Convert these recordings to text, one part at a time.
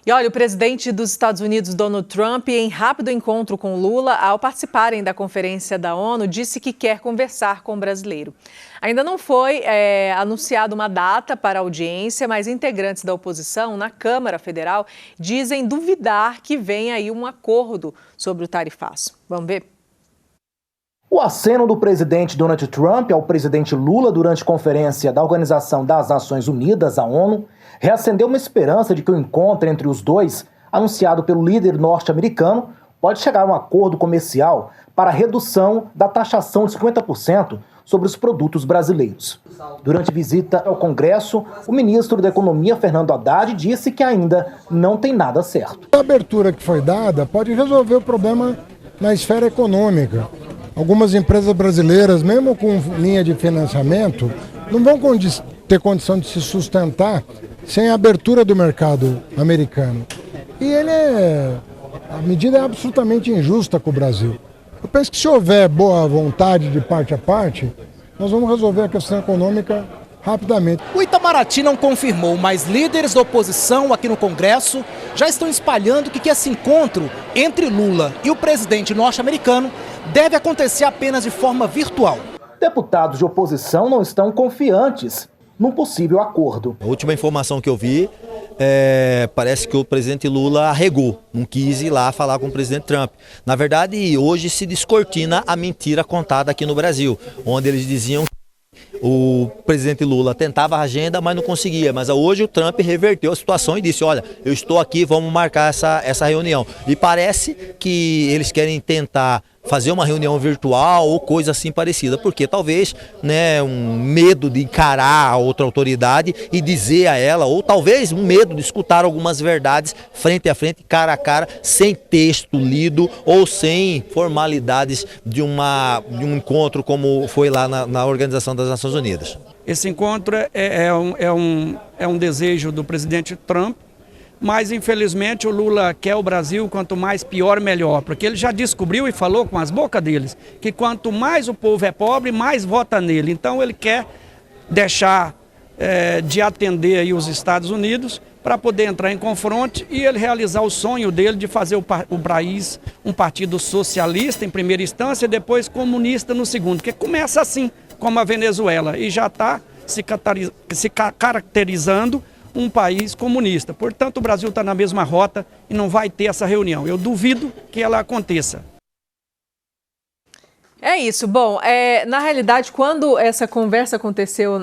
E olha, o presidente dos Estados Unidos, Donald Trump, em rápido encontro com Lula, ao participarem da conferência da ONU, disse que quer conversar com o brasileiro. Ainda não foi anunciada uma data para a audiência, mas integrantes da oposição na Câmara Federal dizem duvidar que venha aí um acordo sobre o tarifaço. Vamos ver? O aceno do presidente Donald Trump ao presidente Lula durante conferência da Organização das Nações Unidas, a ONU, reacendeu uma esperança de que o encontro entre os dois, anunciado pelo líder norte-americano, pode chegar a um acordo comercial para a redução da taxação de 50% sobre os produtos brasileiros. Durante visita ao Congresso, o ministro da Economia, Fernando Haddad, disse que ainda não tem nada certo. A abertura que foi dada pode resolver o problema na esfera econômica. Algumas empresas brasileiras, mesmo com linha de financiamento, não vão ter condição de se sustentar sem a abertura do mercado americano. E a medida é absolutamente injusta com o Brasil. Eu penso que se houver boa vontade de parte a parte, nós vamos resolver a questão econômica rapidamente. O Itamaraty não confirmou, mas líderes da oposição aqui no Congresso já estão espalhando que esse encontro entre Lula e o presidente norte-americano deve acontecer apenas de forma virtual. Deputados de oposição não estão confiantes num possível acordo. A última informação que eu vi, parece que o presidente Lula arregou, não quis ir lá falar com o presidente Trump. Na verdade, hoje se descortina a mentira contada aqui no Brasil, onde eles diziam que o presidente Lula tentava a agenda, mas não conseguia. Mas hoje o Trump reverteu a situação e disse, olha, eu estou aqui, vamos marcar essa reunião. E parece que eles querem tentar fazer uma reunião virtual ou coisa assim parecida, porque talvez um medo de encarar a outra autoridade e dizer a ela, ou talvez um medo de escutar algumas verdades frente a frente, cara a cara, sem texto lido ou sem formalidades de um encontro como foi lá na Organização das Nações Unidas. Esse encontro é um desejo do presidente Trump, mas infelizmente o Lula quer o Brasil quanto mais pior, melhor, porque ele já descobriu e falou com as bocas deles que quanto mais o povo é pobre, mais vota nele. Então ele quer deixar de atender aí os Estados Unidos para poder entrar em confronto e ele realizar o sonho dele de fazer o país um partido socialista em primeira instância e depois comunista no segundo, que começa assim, como a Venezuela, e já está se caracterizando um país comunista. Portanto, o Brasil está na mesma rota e não vai ter essa reunião. Eu duvido que ela aconteça. É isso. Bom, na realidade, quando essa conversa aconteceu,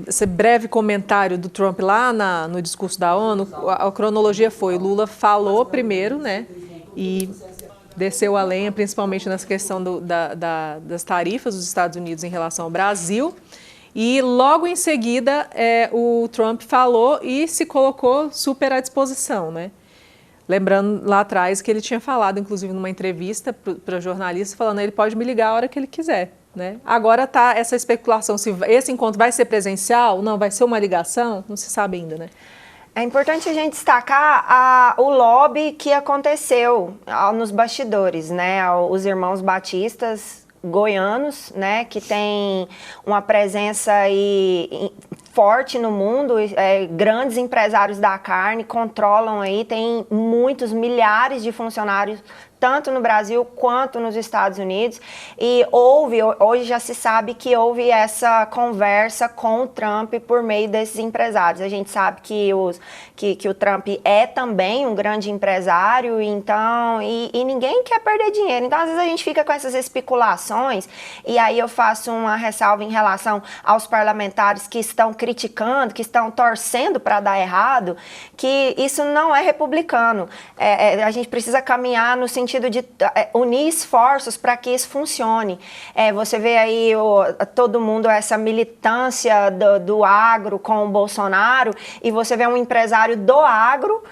esse breve comentário do Trump lá no discurso da ONU, a cronologia foi, Lula falou primeiro, e desceu a lenha, principalmente nessa questão das tarifas dos Estados Unidos em relação ao Brasil. E logo em seguida o Trump falou e se colocou super à disposição, Lembrando lá atrás que ele tinha falado, inclusive numa entrevista para jornalistas, falando que ele pode me ligar a hora que ele quiser. Agora está essa especulação, se esse encontro vai ser presencial, não, vai ser uma ligação, não se sabe ainda, É importante a gente destacar o lobby que aconteceu nos bastidores, Os irmãos batistas goianos, que tem uma presença aí forte no mundo, grandes empresários da carne controlam aí, tem muitos, milhares de funcionários, tanto no Brasil quanto nos Estados Unidos, e hoje já se sabe que houve essa conversa com o Trump por meio desses empresários. A gente sabe que o Trump é também um grande empresário, então, e ninguém quer perder dinheiro. Então, às vezes a gente fica com essas especulações, e aí eu faço uma ressalva em relação aos parlamentares que estão criticando, que estão torcendo para dar errado, que isso não é republicano. A gente precisa caminhar no sentido de unir esforços para que isso funcione. Você vê aí todo mundo, essa militância do agro com o Bolsonaro, e você vê um empresário do agro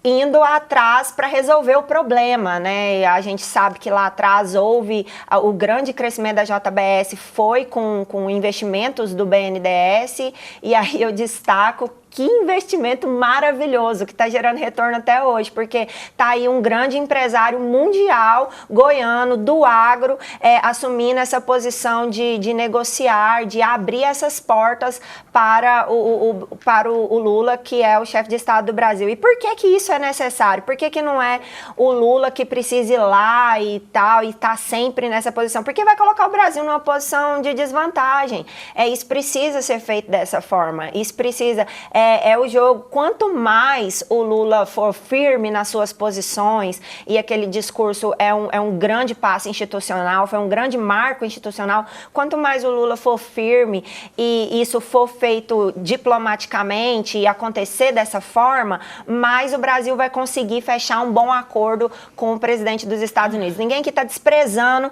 indo atrás para resolver o problema, né? A gente sabe que lá atrás houve o grande crescimento da JBS foi com investimentos do BNDES, e aí eu destaco que investimento maravilhoso que está gerando retorno até hoje, porque está aí um grande empresário mundial, goiano, do agro, assumindo essa posição de negociar, de abrir essas portas para o Lula, que é o chefe de Estado do Brasil. E por que isso é necessário? Por que não é o Lula que precisa ir lá e tal, e tá sempre nessa posição? Porque vai colocar o Brasil numa posição de desvantagem. Isso precisa ser feito dessa forma. Isso precisa... É o jogo. Quanto mais o Lula for firme nas suas posições, e aquele discurso é um grande passo institucional, foi um grande marco institucional, quanto mais o Lula for firme e isso for feito diplomaticamente e acontecer dessa forma, mais o Brasil vai conseguir fechar um bom acordo com o presidente dos Estados Unidos. Ninguém que está desprezando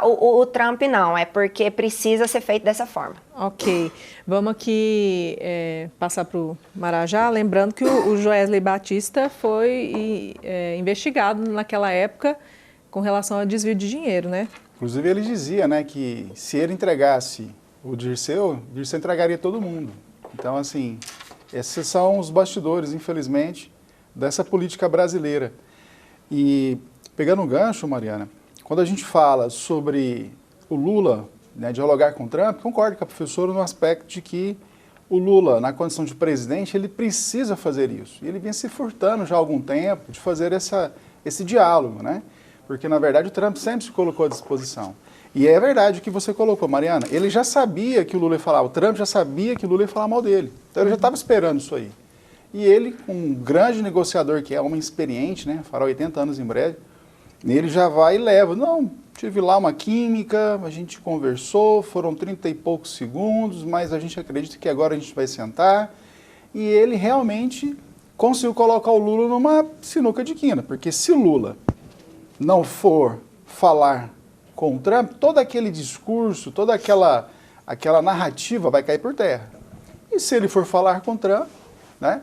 o Trump, não. É porque precisa ser feito dessa forma. Ok. Vamos aqui passar para o Marajá, lembrando que o Joesley Batista foi investigado naquela época com relação ao desvio de dinheiro, né? Inclusive ele dizia, né, que se ele entregasse o Dirceu entregaria todo mundo. Então, assim, esses são os bastidores, infelizmente, dessa política brasileira. E pegando um gancho, Mariana, quando a gente fala sobre o Lula, né, dialogar com o Trump, concordo com a professora no aspecto de que o Lula, na condição de presidente, ele precisa fazer isso. E ele vinha se furtando já há algum tempo de fazer esse diálogo, né? Porque, na verdade, o Trump sempre se colocou à disposição. E é verdade o que você colocou, Mariana. Ele já sabia que o Lula ia falar, o Trump já sabia que o Lula ia falar mal dele. Então ele já estava esperando isso aí. E ele, um grande negociador que é, homem experiente, né? Fará 80 anos em breve, ele já vai e leva. Não, tive lá uma química, a gente conversou, foram 30 e poucos segundos, mas a gente acredita que agora a gente vai sentar. E ele realmente conseguiu colocar o Lula numa sinuca de quina, porque se Lula não for falar com o Trump, todo aquele discurso, toda aquela narrativa vai cair por terra. E se ele for falar com o Trump, né,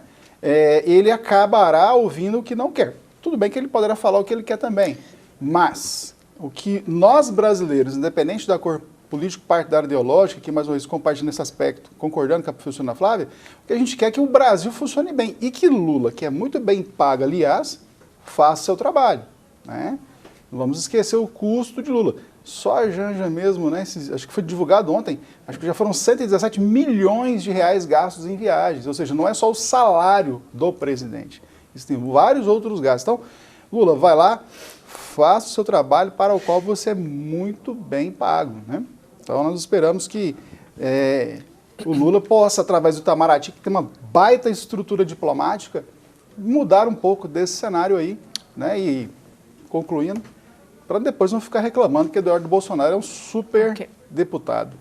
ele acabará ouvindo o que não quer. Tudo bem que ele poderá falar o que ele quer também, mas o que nós brasileiros, independente da cor político, partidária, ideológica, que mais uma vez compartilha nesse aspecto, concordando com a professora Ana Flávia, o que a gente quer é que o Brasil funcione bem e que Lula, que é muito bem pago, aliás, faça seu trabalho, né? Não vamos esquecer o custo de Lula. Só a Janja mesmo, né? Acho que foi divulgado ontem, acho que já foram 117 milhões de reais gastos em viagens, ou seja, não é só o salário do presidente, existem vários outros gastos. Então, Lula, vai lá, faça o seu trabalho para o qual você é muito bem pago, né? Então, nós esperamos que o Lula possa, através do Itamaraty, que tem uma baita estrutura diplomática, mudar um pouco desse cenário aí, né? E, concluindo, para depois não ficar reclamando que Eduardo Bolsonaro é um super deputado.